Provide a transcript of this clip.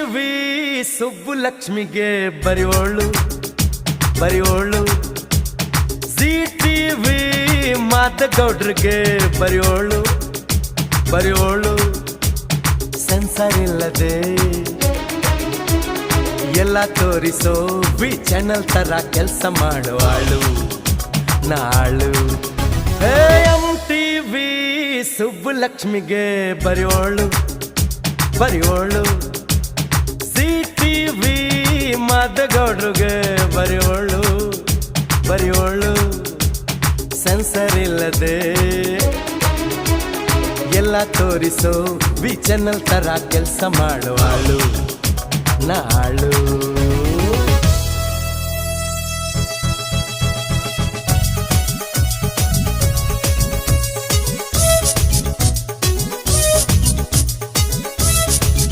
TV ಸುಬ್ಬುಲಕ್ಷ್ಮಿಗೆ ಬರೆಯೋಳು Zee TV ಮಾದಗೌಡ್ರಿಗೆ ಬರೆಯೋಳು ಸೆನ್ಸರ್ ಇಲ್ಲದೆ ಎಲ್ಲ ತೋರಿಸೋ ವಿ ಚಾನಲ್ ತರ ಕೆಲಸ ಮಾಡುವಾಳು ನಾಳು. ಎಂ ಟಿವಿ ಸುಬ್ಬುಲಕ್ಷ್ಮಿಗೆ ಬರೆಯೋಳು ಸಿ ಟಿವಿ ಮಾದಗೌಡ್ರಿಗೆ ಬರೆಯೋಳು ಸೆನ್ಸರ್ ಇಲ್ಲದೆ ಎಲ್ಲ ತೋರಿಸೋ ವಿ ಚಾನಲ್ ತರ ಕೆಲಸ ಮಾಡುವಾಳು ನಾಳು.